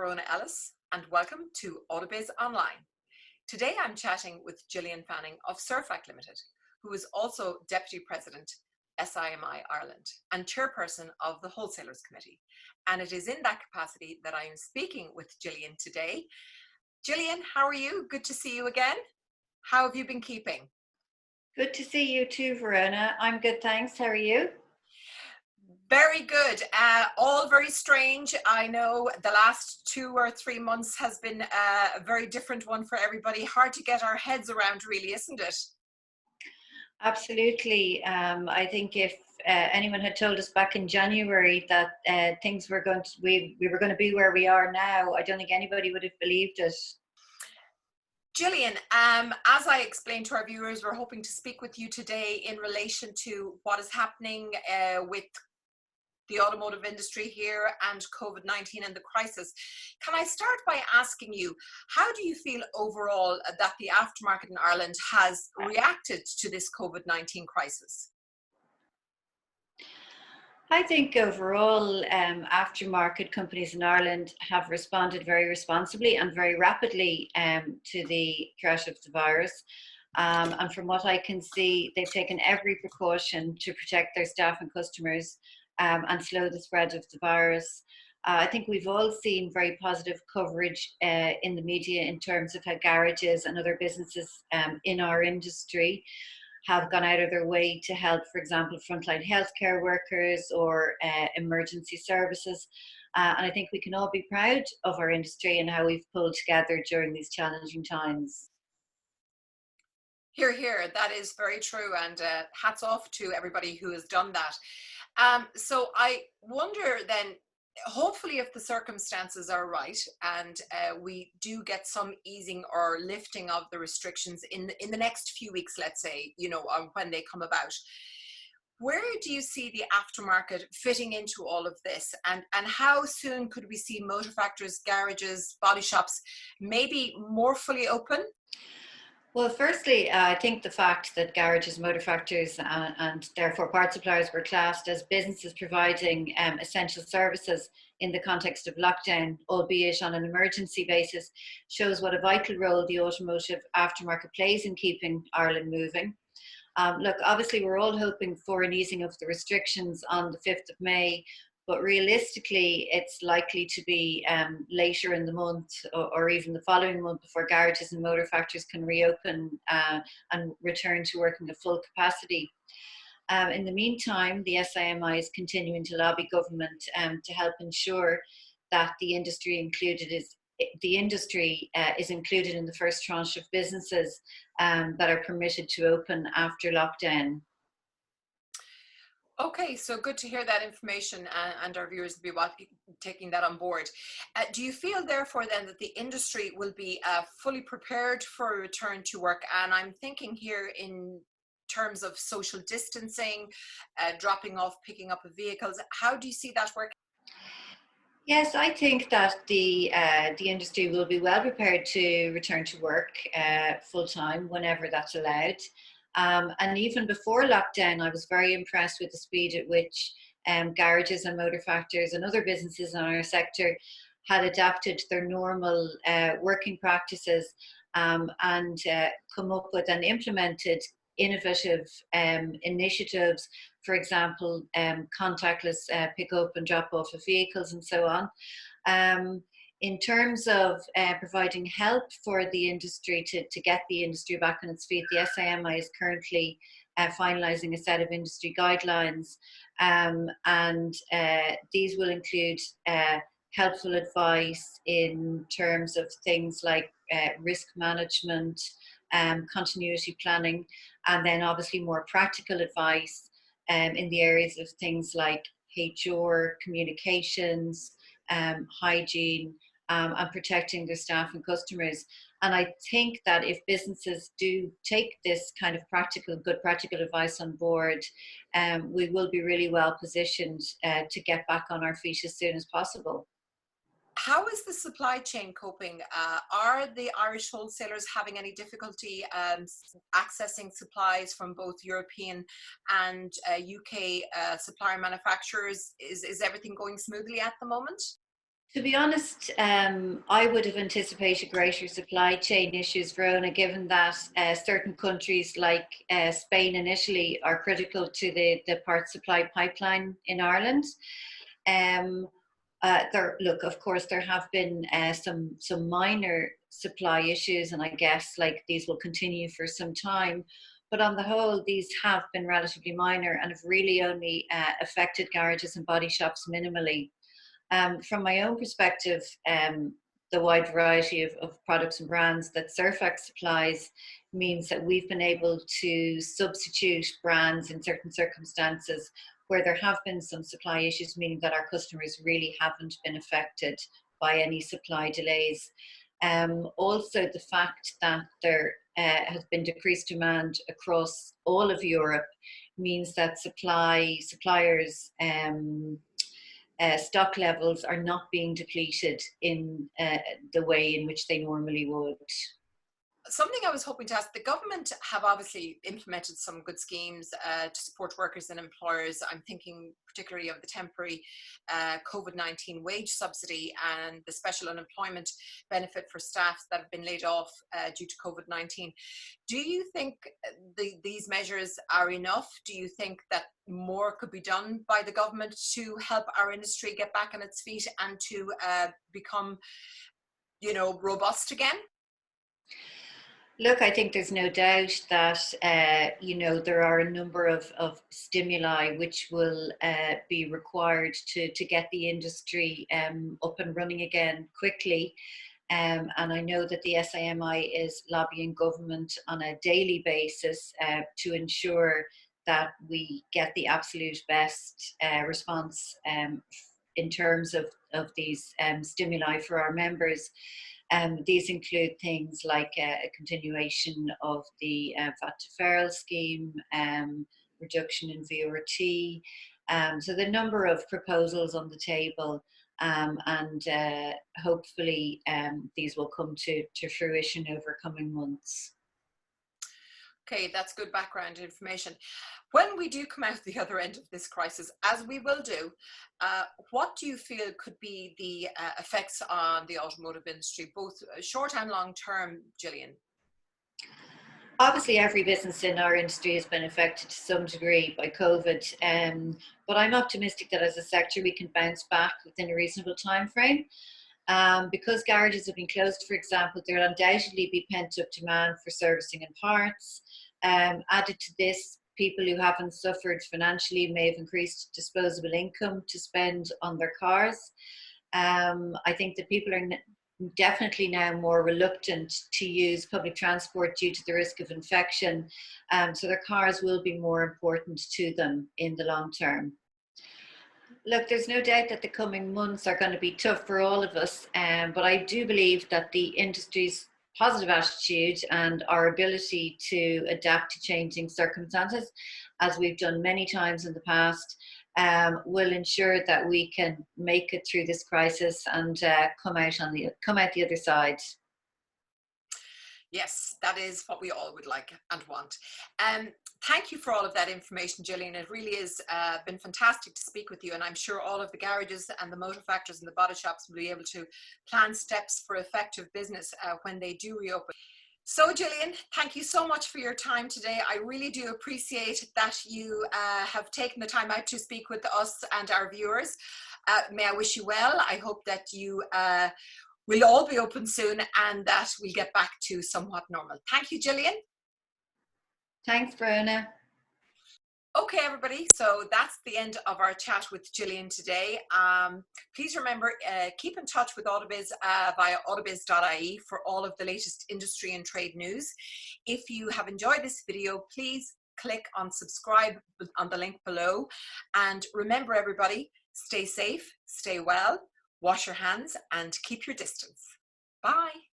Verona, Ellis, and welcome to Autobiz Online. Today I'm chatting with Gillian Fanning of Serfac Limited, who is also Deputy President, SIMI Ireland, and Chairperson of the Wholesalers Committee. And it is in that capacity that I am speaking with Gillian today. Gillian, how are you? Good to see you again. How have you been keeping? Good to see you too, Verona. I'm good, thanks. How are you? Very good. All very strange. I know the last 2 or 3 months has been a very different one for everybody. Hard to get our heads around, really, isn't it? Absolutely. I think if anyone had told us back in January that things were going to, we were going to be where we are now, I don't think anybody would have believed it. Gillian, as I explained to our viewers, we're hoping to speak with you today in relation to what is happening with the automotive industry here and COVID-19 and the crisis. Can I start by asking you, how do you feel overall that the aftermarket in Ireland has reacted to this COVID-19 crisis? I think overall, aftermarket companies in Ireland have responded very responsibly and very rapidly to the threat of the virus. And from what I can see, they've taken every precaution to protect their staff and customers and slow the spread of the virus. I think we've all seen very positive coverage in the media in terms of how garages and other businesses in our industry have gone out of their way to help, for example, frontline healthcare workers or emergency services. And I think we can all be proud of our industry and how we've pulled together during these challenging times. Hear, hear. That is very true, and hats off to everybody who has done that. So I wonder then, hopefully if the circumstances are right and we do get some easing or lifting of the restrictions in the next few weeks, let's say, when they come about, where do you see the aftermarket fitting into all of this, and how soon could we see motor factories, garages, body shops maybe more fully open? Well, firstly, I think the fact that garages, motor factories, and therefore part suppliers were classed as businesses providing essential services in the context of lockdown, albeit on an emergency basis, shows what a vital role the automotive aftermarket plays in keeping Ireland moving. Look, obviously, we're all hoping for an easing of the restrictions on the 5th of May, but realistically, it's likely to be later in the month or even the following month before garages and motor factories can reopen and return to working at full capacity. In the meantime, the SIMI is continuing to lobby government to help ensure that the industry is included in the first tranche of businesses that are permitted to open after lockdown. Okay, so good to hear that information, and our viewers will be taking that on board. Do you feel, therefore, then that the industry will be fully prepared for a return to work? And I'm thinking here in terms of social distancing, dropping off, picking up of vehicles. How do you see that working? Yes, I think that the industry will be well prepared to return to work full time whenever that's allowed. And even before lockdown, I was very impressed with the speed at which garages and motor factories and other businesses in our sector had adapted to their normal working practices and come up with and implemented innovative initiatives, for example, contactless pick up and drop off of vehicles and so on. In terms of providing help for the industry to get the industry back on its feet, the SIMI is currently finalising a set of industry guidelines, and these will include helpful advice in terms of things like risk management, continuity planning, and then obviously more practical advice in the areas of things like HR, communications, hygiene, and protecting their staff and customers. And I think that if businesses do take this kind of good practical advice on board, we will be really well positioned to get back on our feet as soon as possible. How is the supply chain coping? Are the Irish wholesalers having any difficulty accessing supplies from both European and UK supplier manufacturers? Is everything going smoothly at the moment? To be honest, I would have anticipated greater supply chain issues, Verona, given that certain countries like Spain and Italy are critical to the part supply pipeline in Ireland. Um, look, of course, there have been some minor supply issues, and I guess like these will continue for some time. But on the whole, these have been relatively minor and have really only affected garages and body shops minimally. From my own perspective, the wide variety of products and brands that Serfac supplies means that we've been able to substitute brands in certain circumstances where there have been some supply issues, meaning that our customers really haven't been affected by any supply delays. Also, the fact that there has been decreased demand across all of Europe means that suppliers stock levels are not being depleted in the way in which they normally would. Something I was hoping to ask, the government have obviously implemented some good schemes to support workers and employers. I'm thinking particularly of the temporary COVID-19 wage subsidy and the special unemployment benefit for staff that have been laid off due to COVID-19. Do you think these measures are enough? Do you think that more could be done by the government to help our industry get back on its feet and to become, robust again? Look, I think there's no doubt that there are a number of stimuli which will be required to get the industry up and running again quickly. And I know that the SIMI is lobbying government on a daily basis to ensure that we get the absolute best response in terms of these stimuli for our members. These include things like a continuation of the VAT deferral scheme, reduction in VRT. So the number of proposals on the table, and hopefully these will come to fruition over coming months. Okay, that's good background information. When we do come out the other end of this crisis, as we will do, what do you feel could be the effects on the automotive industry, both short and long term, Gillian? Obviously, every business in our industry has been affected to some degree by COVID, but I'm optimistic that as a sector we can bounce back within a reasonable time frame. Because garages have been closed, for example, there will undoubtedly be pent-up demand for servicing and parts. Added to this, people who haven't suffered financially may have increased disposable income to spend on their cars. I think that people are definitely now more reluctant to use public transport due to the risk of infection. So their cars will be more important to them in the long term. Look, there's no doubt that the coming months are going to be tough for all of us, but I do believe that the industry's positive attitude and our ability to adapt to changing circumstances, as we've done many times in the past, will ensure that we can make it through this crisis and come out the other side. Yes, that is what we all would like and want. Thank you for all of that information, Gillian. It really has been fantastic to speak with you, and I'm sure all of the garages and the motor factors and the body shops will be able to plan steps for effective business when they do reopen. So, Gillian, thank you so much for your time today. I really do appreciate that you have taken the time out to speak with us and our viewers. May I wish you well. I hope that you we'll all be open soon and that we'll get back to somewhat normal. Thank you, Gillian. Thanks, Verona. Okay, everybody, so that's the end of our chat with Gillian today. Please remember, keep in touch with Autobiz via Autobiz.ie for all of the latest industry and trade news. If you have enjoyed this video, please click on subscribe on the link below. And remember, everybody, stay safe, stay well, wash your hands, and keep your distance. Bye.